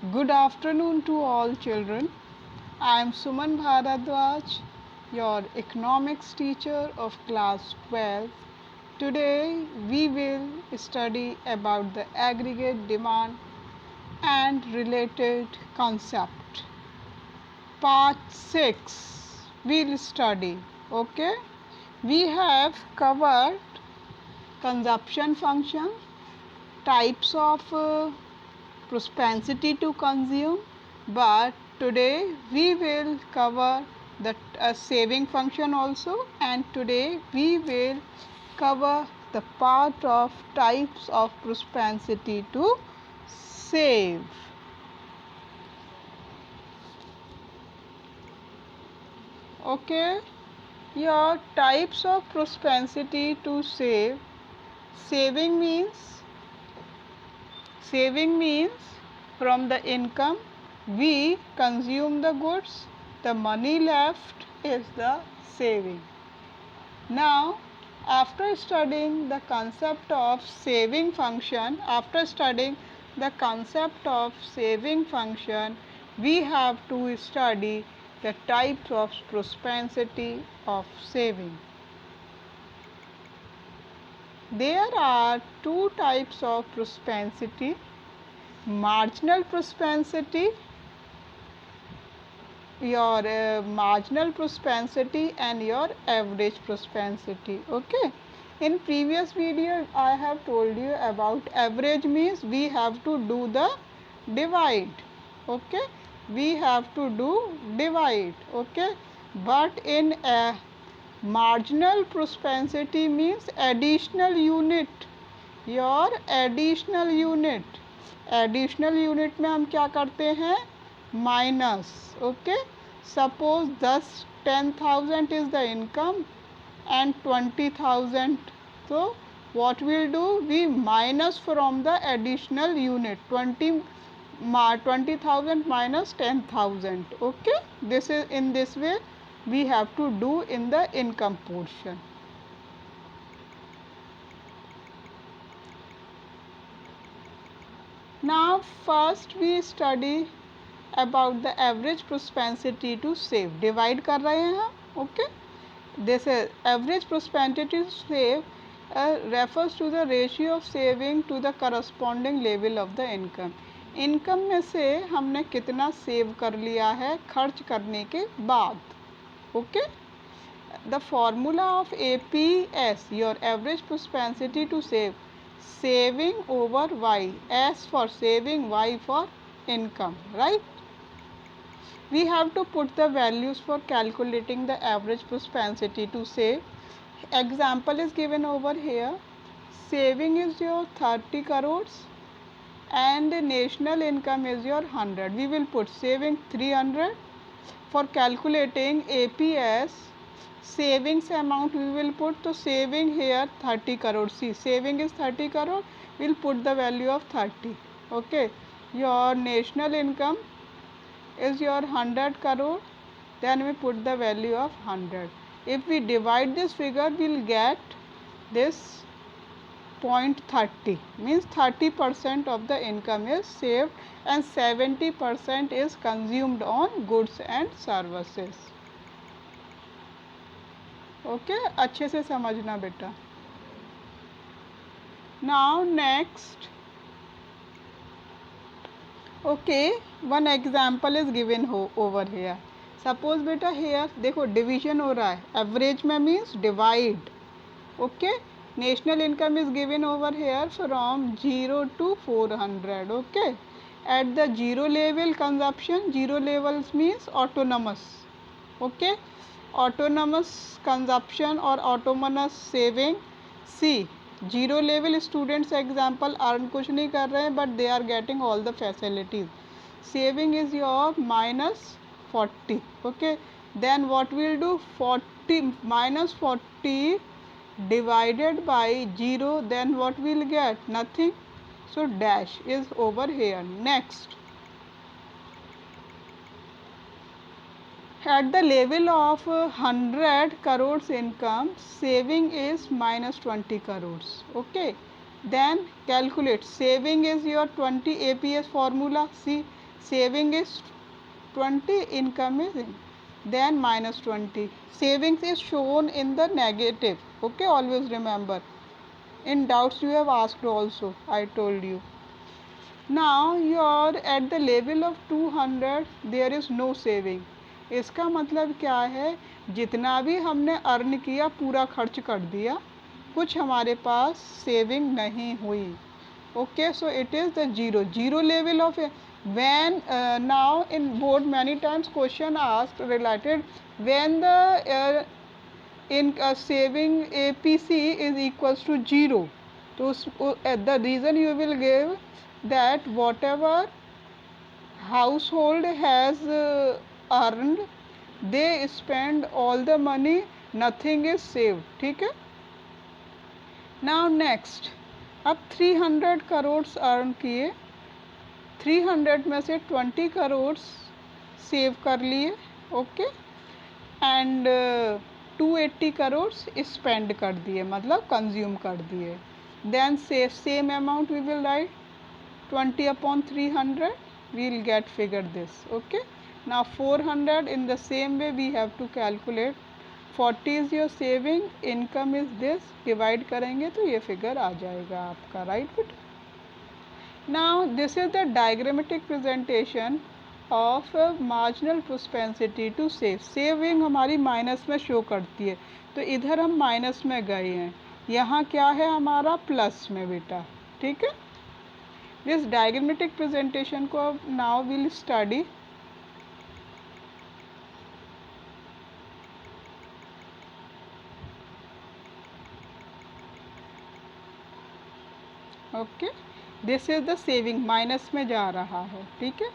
Good afternoon to all children. I am Suman Bharadwaj, your economics teacher of class 12. Today we will study about the aggregate demand and related concept. Part 6 we'll study. Okay? We have covered consumption function, types of propensity to consume, but today we will cover the saving function also, and today we will cover the part of types of propensity to save. Okay, your types of propensity to save. Saving means from the income we consume the goods, the money left is the saving. Now, after studying the concept of saving function, we have to study the types of propensity of saving. There are two types of propensity: marginal propensity, your marginal propensity, and your average propensity. Okay, in previous video I have told you about average means we have to do the divide. Okay, we have to do divide. Okay, but in a marginal propensity means additional unit, your additional unit में हम क्या करते हैं, minus. Okay, suppose 10,000 is the income and 20,000, so what we'll do, we minus from the additional unit 20,000 minus 10,000. Okay, this is in this way we have to do in the income portion. Now first we study about the average propensity to save. Divide कर रहे हैं हम. Okay, this is average propensity to save refers to the ratio of saving to the corresponding level of the income. Income में से हमने कितना save कर लिया है खर्च करने के बाद. Okay, the formula of APS, your average propensity to save, saving over Y, S for saving, Y for income, right? We have to put the values for calculating the average propensity to save. Example is given over here. Saving is your 30 crores and national income is your 100. We will put saving 300. For calculating APS, savings amount we will put, to saving here 30 crores. See, saving is 30 crore, we'll put the value of 30. Okay, your national income is your 100 crore, then we put the value of 100. If we divide this figure, we'll get this 0.30, means 30% of the income is saved and 70% is consumed on goods and services. Okay, अच्छे से समझना बेटा. Now next. Okay, one example is given हो over here. Suppose बेटा hair देखो division हो रहा है, एवरेज में means divide. Okay, national income is given over here from 0 to 400. Okay, at the zero level consumption, zero levels means autonomous. Okay, autonomous consumption or autonomous saving. See, zero level students example earn कुछ नहीं कर रहे हैं but they are getting all the facilities. Saving is your minus 40. Okay, then what we'll do, 40 minus 40 divided by 0, then what we'll get, nothing, so dash is over here. Next, at the level of 100 crores income, saving is minus 20 crores. Okay, then calculate. Saving is your 20 APS formula. See, saving is 20, income is then minus 20. Savings is shown in the negative. Okay, always remember. In doubts you have asked also, I told you. Now you are at the level of 200, there is no saving. इसका मतलब क्या है, जितना भी हमने earn किया पूरा खर्च कर दिया, कुछ हमारे पास सेविंग नहीं हुई. Okay, so it is the zero level of when now in board many times question asked related when the in saving APC is equals to 0. So the reason you will give that whatever household has earned, they spend all the money, nothing is saved. ठीक है. Now next, अब 300 crore earn किए, 300 में से 20 crore save कर लिए. Okay, and 280 crore spend कर दिए, मतलब कंज्यूम कर दिए. Then same amount we will write 20 upon 300, we will get figure this. Okay, now 400 in the same way we have to calculate. 40 is your saving, income is this, divide करेंगे तो ये figure आ जाएगा आपका. Right बेटा. Now this is the diagrammatic presentation of marginal propensity to save. Saving हमारी minus में show करती है, तो इधर हम माइनस में गए हैं, यहाँ क्या है हमारा प्लस में बेटा. ठीक है. This diagrammatic presentation को now we'll study. Okay, this is the saving, minus में जा रहा है. ठीक है.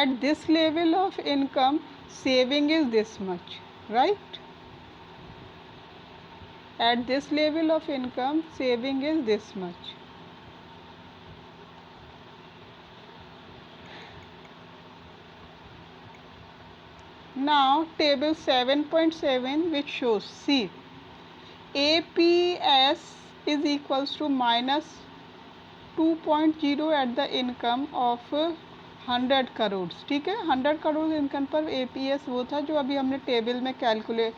At this level of income, saving is this much, right? At this level of income, saving is this much. Now table 7.7 which shows, see, APS is equals to minus 2.0 at the income of 100 crore. ठीक है. 100 crore income पर APS वो था जो अभी हमने table में calculate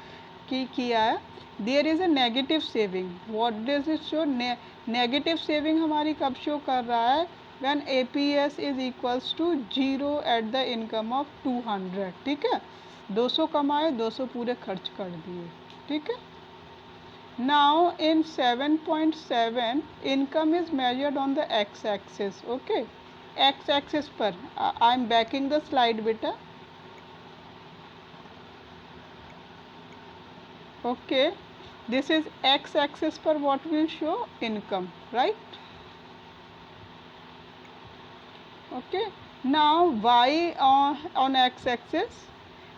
किया है. There is a negative saving. What does it show? Negative saving हमारी कब शो कर रहा है? When APS is equals to 0 at the income of 200. ठीक है. 200 कमाए, 200 पूरे खर्च कर दिए. ठीक है. Now in 7.7 income is measured on the x-axis. Okay, x-axis पर I am backing the slide beta. Okay, this is x-axis पर what will show? Income, right? Okay, now y on x-axis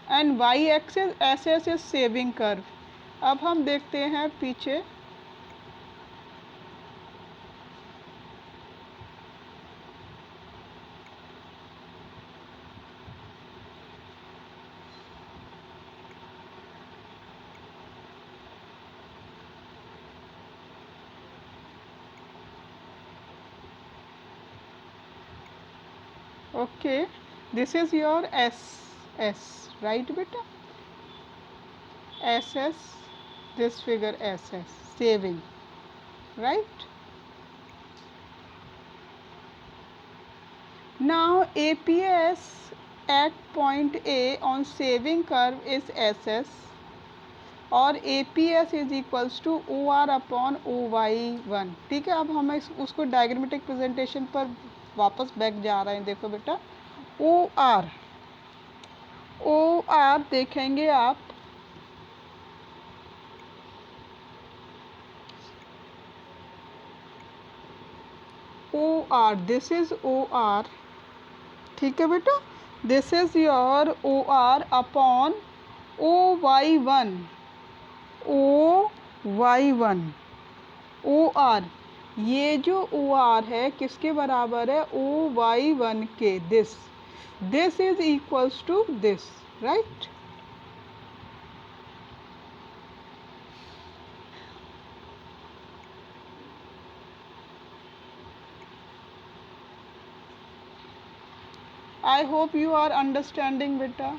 and y-axis SS is saving curve. अब हम देखते हैं पीछे. Okay, this is your SS, right beta? SS, this figure SS, saving, right? Now APS at point A on saving curve is SS और APS is equals to OR upon OY1. ठीक है. अब हम उसको डायग्रामेटिक प्रेजेंटेशन पर वापस back जा रहे हैं. देखो बेटा, OR देखेंगे आप, OR, this is OR. ठीक है बेटा. This is your OR upon OY1. OY1 OR, ये जो OR है किसके बराबर है? OY1 के. this is equals to this, right? I hope you are understanding beta.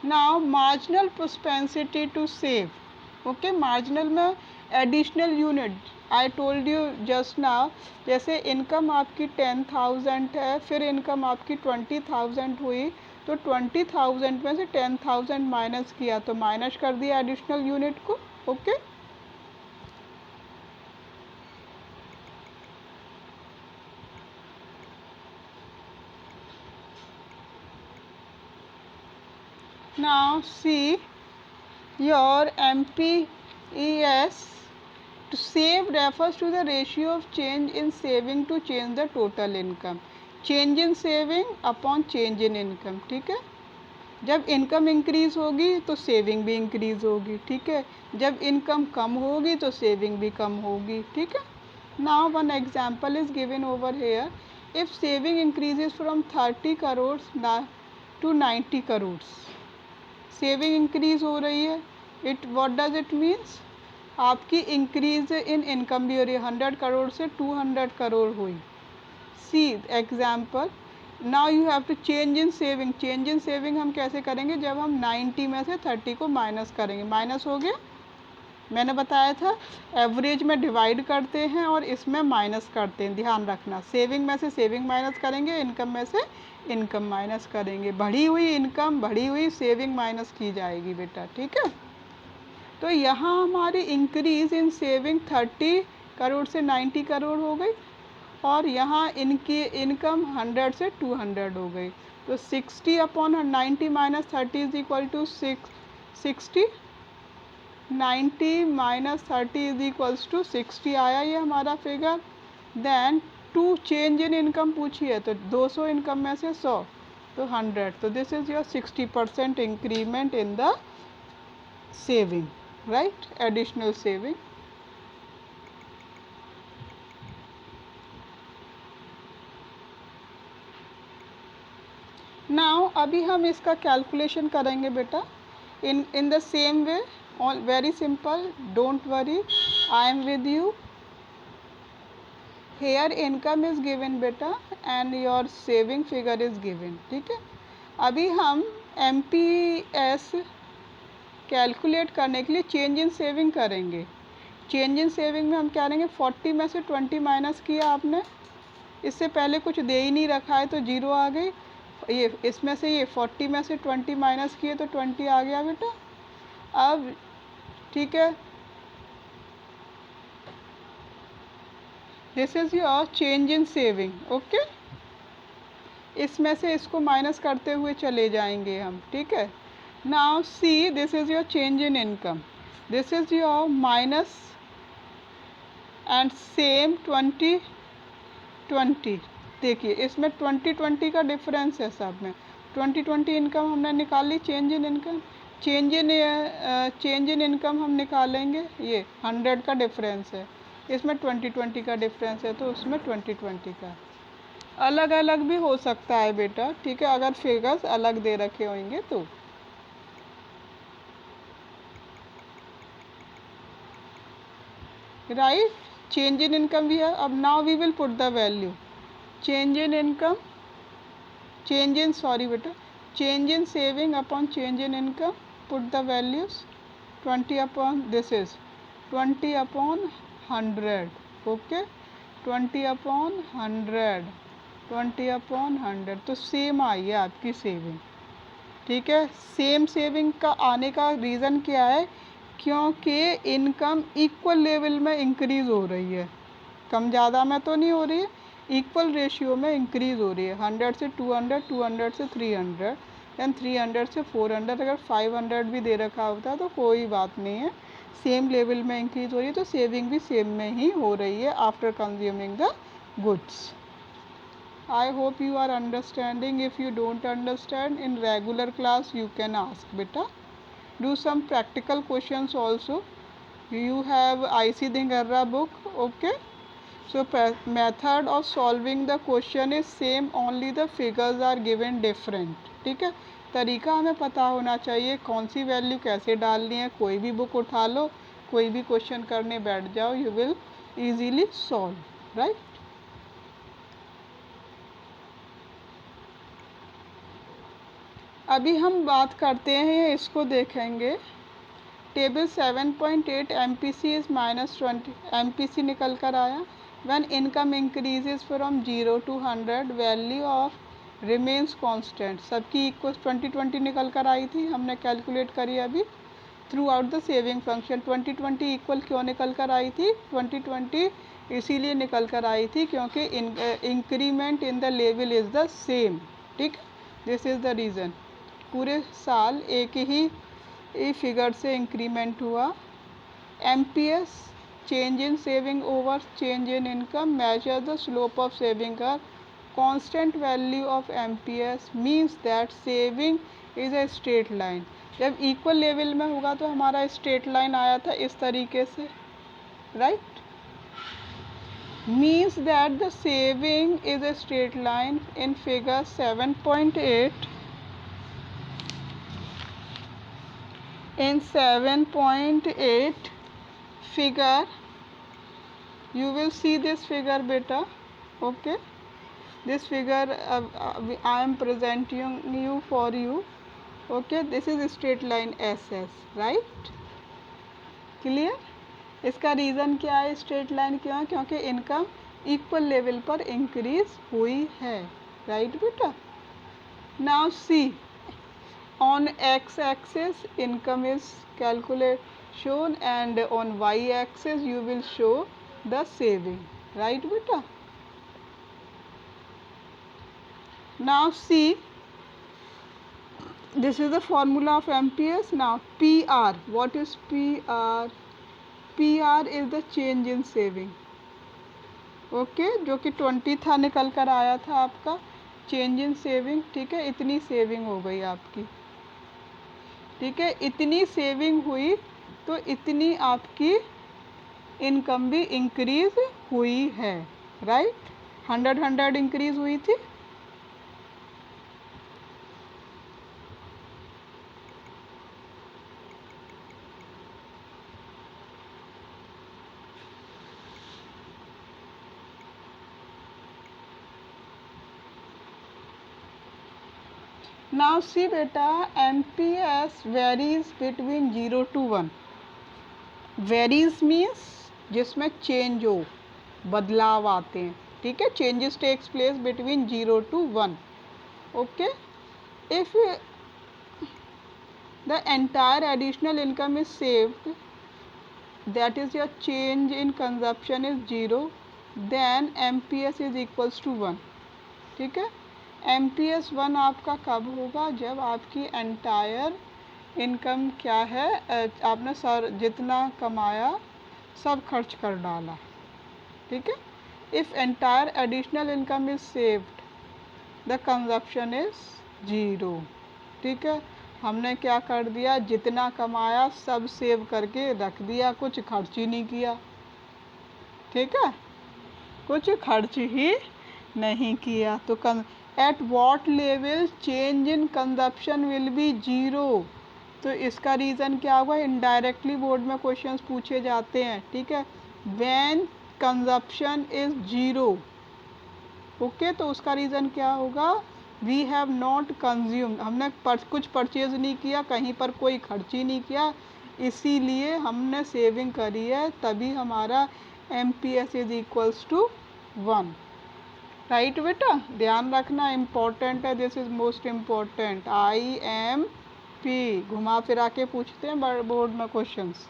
Now marginal propensity to save. Okay, marginal में additional unit. I told you just now, जैसे income आपकी 10,000 है, फिर इनकम आपकी 20,000 हुई, तो 20,000 में से 10,000 माइनस किया, तो माइनस कर दिया एडिशनल यूनिट को. Okay Now see your MPES. To save refers to the ratio of change in saving to change the total income. Change in saving upon change in income. ठीक है, जब income increase होगी तो saving भी increase होगी. ठीक है, जब इनकम कम होगी तो सेविंग भी कम होगी. ठीक है. Now one example is given over here. If saving increases from 30 crore to 90 crore, saving increase हो रही है. It what does it means, आपकी इंक्रीज इन इनकम भी हो रही है. 100 करोड़ से 200 करोड़ हुई. See example. Now you have to change in saving. Change in saving हम कैसे करेंगे, जब हम 90 में से 30 को माइनस करेंगे. माइनस हो गया, मैंने बताया था एवरेज में डिवाइड करते हैं और इसमें माइनस करते हैं, ध्यान रखना. सेविंग में से सेविंग माइनस करेंगे, इनकम में से इनकम माइनस करेंगे. बढ़ी हुई इनकम, बढ़ी हुई सेविंग माइनस की जाएगी बेटा. ठीक है, तो यहाँ हमारी इंक्रीज इन सेविंग 30 करोड़ से 90 करोड़ हो गई, और यहाँ इनकी इनकम 100 से 200 हो गई. तो 60 upon 90 minus 30 is equal to 60. 90 minus 30 is equals to 60 आया ये हमारा फिगर. Then to change in income पूछिए, तो 200 इनकम में से 100, तो 100. तो this is your 60% increment in the saving, right, additional saving. Now अभी हम इसका कैलकुलेशन करेंगे बेटा in the same way. Very simple, don't worry, I am with you. Here income is given बेटा and your saving figure is given. ठीक है, अभी हम MPS कैलकुलेट करने के लिए चेंज इन सेविंग करेंगे. चेंज इन सेविंग में हम क्या करेंगे, 40 में से 20 माइनस किया आपने, इससे पहले कुछ दे ही नहीं रखा है तो जीरो आ गई. ये इसमें से ये 40 में से 20 माइनस किए तो 20 आ गया बेटा. अब ठीक है, this is your change in saving. Okay, इसमें से इसको माइनस करते हुए चले जाएंगे हम. ठीक है, now see this is your change in income, this is your minus and same 20 20. देखिए इसमें 20 का डिफरेंस है सब में. 20 इनकम हमने निकाल ली. Change in income, change in income हम निकालेंगे, ये 100 का डिफरेंस है, इसमें 20 का डिफरेंस है, तो उसमें 20 का. अलग अलग भी हो सकता है बेटा. ठीक है, अगर फिगर्स अलग दे रखे होंगे तो. राइट, चेंज इन इनकम भी है. अब now we will put the value. Change in income, change in sorry बेटा, change in saving upon change in income. Put the values. 20 upon this is 20 upon 100. Okay, 20 upon 100, 20 upon 100, तो same आई है आपकी saving. ठीक है, same saving का आने का reason क्या है, क्योंकि इनकम इक्वल लेवल में इंक्रीज़ हो रही है, कम ज़्यादा में तो नहीं हो रही है, इक्वल रेशियो में इंक्रीज़ हो रही है. 100 से 200, 200 से 300, एंड 300 से 400. अगर 500 भी दे रखा होता तो कोई बात नहीं है, सेम लेवल में इंक्रीज़ हो रही है, तो सेविंग भी सेम में ही हो रही है after consuming the goods. I hope you are understanding. If you don't understand, in regular class you can ask beta. Do some practical questions also. You have IC Dhingarra book. Okay, so method of solving the question is same, only the figures are given different. ठीक है, तरीका हमें पता होना चाहिए कौन सी value कैसे डालनी है. कोई भी बुक उठा लो, कोई भी क्वेश्चन करने बैठ जाओ, you will easily solve, right? अभी हम बात करते हैं, इसको देखेंगे। टेबल 7.8 MPC इज -20 MPC निकल कर आया। When income increases from 0 to 100 value of remains constant, सबकी इक्वल 2020 निकल कर आई थी, हमने कैलकुलेट करी अभी through out the saving function. 2020 equal क्यों निकल कर आई थी? 2020 इसीलिए निकल कर आई थी क्योंकि increment in the level is the same. ठीक, दिस इज़ द रीज़न। पूरे साल एक ही फिगर से इंक्रीमेंट हुआ। MPS change in saving over change in income measure the slope of saving curve. Constant value of MPS means that saving is a straight line. जब equal level में होगा तो हमारा स्ट्रेट लाइन आया था इस तरीके से, right. means that the saving is a straight line. In figure 7.8, in 7.8 figure you will see this figure beta. Okay, this figure I am presenting you for you. Okay, this is a straight line SS, right? Clear? इसका reason क्या है, straight line क्यों है? क्योंकि income equal level पर increase हुई है, right बेटा। Now see, on X axis income is calculate shown and on Y axis you will show the saving, right बेटा। Now see, this is the formula of MPS. Now PR, what is PR? PR is the change in saving. Okay, जो कि 20 था निकल कर आया था आपका change in saving. ठीक है, इतनी सेविंग हो गई आपकी। ठीक है, इतनी सेविंग हुई तो इतनी आपकी इनकम भी इंक्रीज हुई है, राइट। 100 इंक्रीज हुई थी। Now see beta, MPS varies between 0 to 1. Varies means जिसमें चेंज हो, बदलाव आते हैं। ठीक है, changes takes place between 0 to 1. Okay, if the entire additional income is saved, that is your change in consumption is 0, then MPS is equals to 1. ठीक है, MPS 1 आपका कब होगा? जब आपकी एंटायर इनकम क्या है, आपने सर जितना कमाया सब खर्च कर डाला। ठीक है, if entire additional income is saved the consumption is 0। ठीक है, हमने क्या कर दिया, जितना कमाया सब सेव करके रख दिया, कुछ खर्च ही नहीं किया। ठीक है, कुछ खर्च ही नहीं किया। तो at what level change in consumption will be 0। तो इसका रीज़न क्या होगा? इनडायरेक्टली बोर्ड में क्वेश्चंस पूछे जाते हैं। ठीक है, व्हेन कंजप्शन इज 0। ओके, तो उसका रीज़न क्या होगा? वी हैव नॉट कंज्यूम्ड, हमने कुछ परचेज नहीं किया, कहीं पर कोई खर्च ही नहीं किया, इसीलिए हमने सेविंग करी है, तभी हमारा MPS is equals to 1। Right बेटा, ध्यान रखना, इम्पोर्टेंट है, this is most important. IMP घुमा फिरा के पूछते हैं बोर्ड में questions.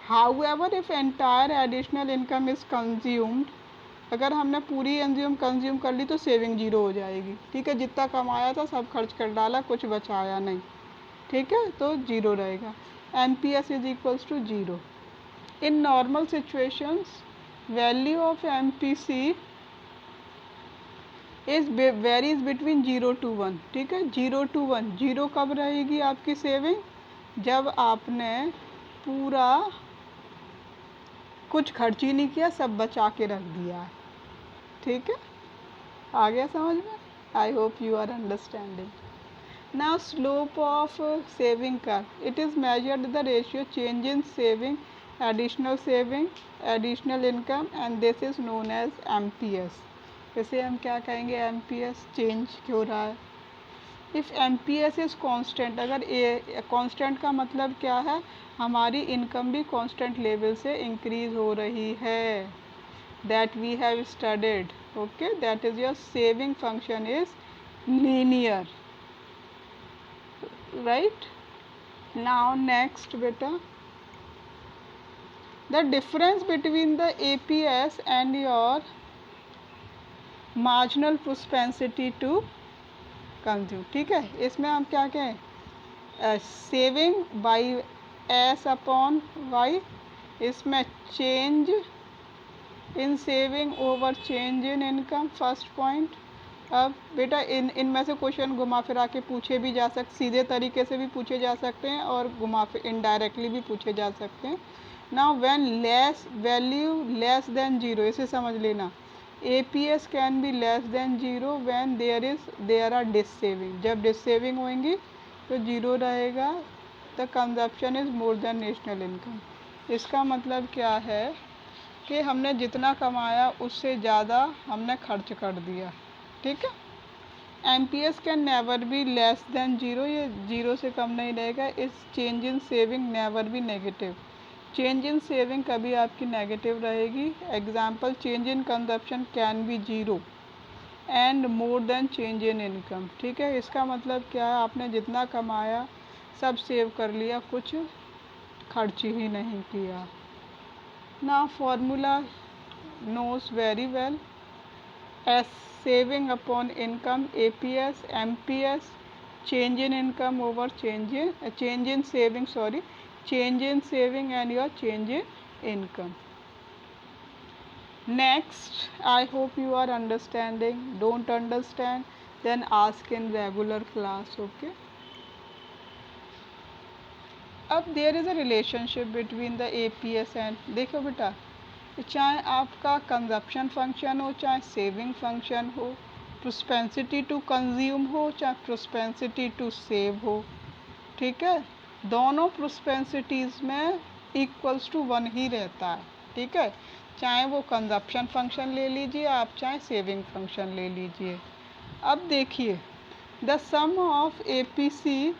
However if entire additional income is consumed, अगर हमने पूरी कंज्यूम कर ली तो सेविंग 0 हो जाएगी। ठीक है, जितना कमाया था सब खर्च कर डाला, कुछ बचाया नहीं। ठीक है, तो 0 रहेगा। MPS is equals to 0। In normal situations, value of MPC is varies between 0 to 1. ठीक है, 0 to 1, 0 कब रहेगी आपकी सेविंग? जब आपने पूरा कुछ खर्च ही नहीं किया, सब बचा के रख दिया है। ठीक है, आ गया समझ में? I hope you are understanding. Now slope of saving curve, it is measured the ratio change in saving, additional saving, additional income, and this is known as MPS. इसे हम क्या कहेंगे, एमपीएस चेंज हो रहा है। इफ़ एमपीएस इज़ कांस्टेंट, अगर a constant का मतलब क्या है, हमारी इनकम भी कांस्टेंट लेवल से इंक्रीज हो रही है, that we have studied, okay, that is your saving function is linear, right. Now next बेटा, the difference between the APS and your marginal propensity to consume, ठीक है। इसमें हम क्या कहें, saving by S upon Y, इसमें change in saving over change in income, first point. अब बेटा इनमें से क्वेश्चन घुमा फिरा के पूछे भी जा सकते, सीधे तरीके से भी पूछे जा सकते हैं और घुमा फिर इनडायरेक्टली भी पूछे जा सकते हैं। Now when less value less than zero, इसे समझ लेना, APS can be less than zero when there are dissaving, जब डिस सेविंग होंगी तो जीरो रहेगा। The consumption is more than national income, इसका मतलब क्या है कि हमने जितना कमाया उससे ज़्यादा हमने खर्च कर दिया, ठीक है। MPS can never be less than zero, ये जीरो से कम नहीं रहेगा। इस change in saving never be negative, change in saving कभी आपकी नेगेटिव रहेगी। Example, change in consumption can be zero and more than change in income, ठीक है। इसका मतलब क्या है, आपने जितना कमाया सब सेव कर लिया, कुछ खर्च ही नहीं किया। Now formula knows very well, as saving upon income, APS, MPS, change in income over change in saving, sorry, change in saving and your change in income. Next, I hope you are understanding. Don't understand, then ask in regular class, okay. अब there is a relationship between the APS and, देखो बेटा, चाहे आपका consumption function हो चाहे saving function हो, प्रोस्पेंसिटी to consume हो चाहे प्रोस्पेंसिटी टू सेव हो, ठीक है, दोनों प्रोस्पेंसिटीज़ में इक्वल्स टू वन ही रहता है, ठीक है। चाहे वो कंजप्शन फंक्शन ले लीजिए आप, चाहे सेविंग फंक्शन ले लीजिए। अब देखिए, द सम ऑफ एपीसी,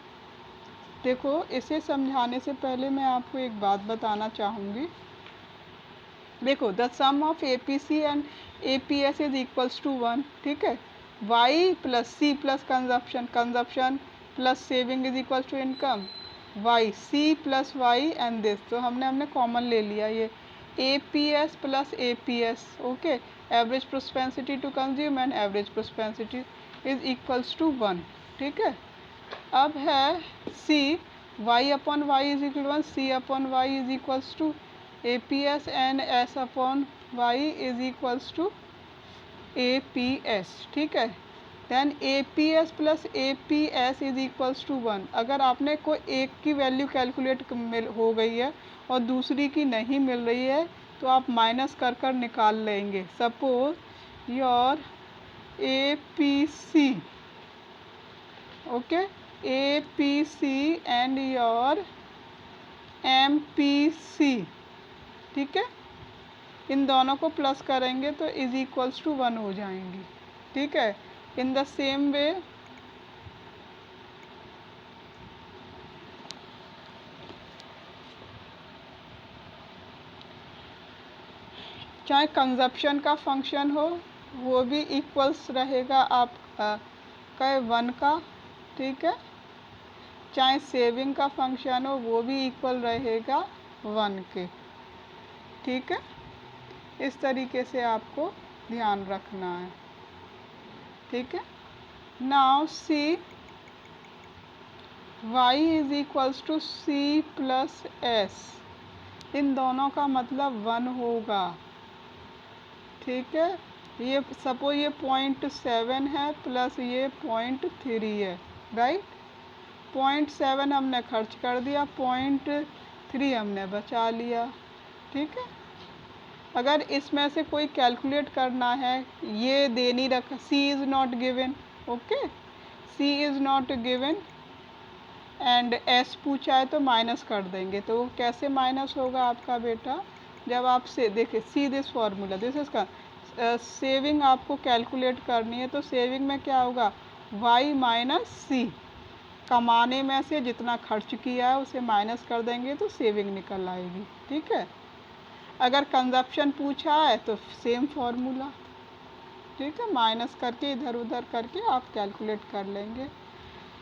देखो इसे समझाने से पहले मैं आपको एक बात बताना चाहूँगी। देखो, the sum of APC and APS is equals to one, ठीक है। Y plus C plus consumption, consumption plus saving is equals to income, Y C plus Y and this, तो हमने कॉमन ले लिया ये APS plus APS, okay. Average propensity to consume and average propensity is equals to one, ठीक है। अब है see, Y upon Y is equal one, C upon Y is equals to A P S and S upon Y is equals to A P S, ठीक है। Then A P S plus A P S is equals to one. अगर आपने कोई एक की value calculate हो गई है और दूसरी की नहीं मिल रही है तो आप माइनस कर कर निकाल लेंगे। Suppose your A P C, okay, APC and your MPC, ठीक है, इन दोनों को प्लस करेंगे तो इज इक्वल्स टू वन हो जाएंगी, ठीक है। इन द सेम वे चाहे कंजप्शन का फंक्शन हो वो भी इक्वल्स रहेगा आपका वन का, ठीक है। चाहे सेविंग का फंक्शन हो वो भी इक्वल रहेगा वन के, ठीक है। इस तरीके से आपको ध्यान रखना है, ठीक है। Now see, y is equals to C plus S, इन दोनों का मतलब वन होगा, ठीक है। ये सपोज ये 0.7 है प्लस ये 0.3 है, राइट। 0.7 हमने खर्च कर दिया, 0.3 हमने बचा लिया, ठीक है। अगर इसमें से कोई कैलकुलेट करना है, ये दे नहीं रखा, C is not given, okay, C is not given and S पूछा है तो माइनस कर देंगे। तो वो कैसे माइनस होगा आपका बेटा, जब आप से देखिए see this formula, this is का सेविंग आपको कैलकुलेट करनी है, तो सेविंग में क्या होगा, y माइनस सी। कमाने में से जितना खर्च किया है उसे माइनस कर देंगे तो सेविंग निकल आएगी। ठीक है, अगर कंजप्शन पूछा है तो सेम फॉर्मूला। ठीक है, माइनस करके इधर उधर करके आप कैलकुलेट कर लेंगे।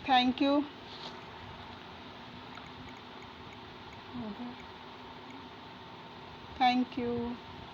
Thank you. Thank you.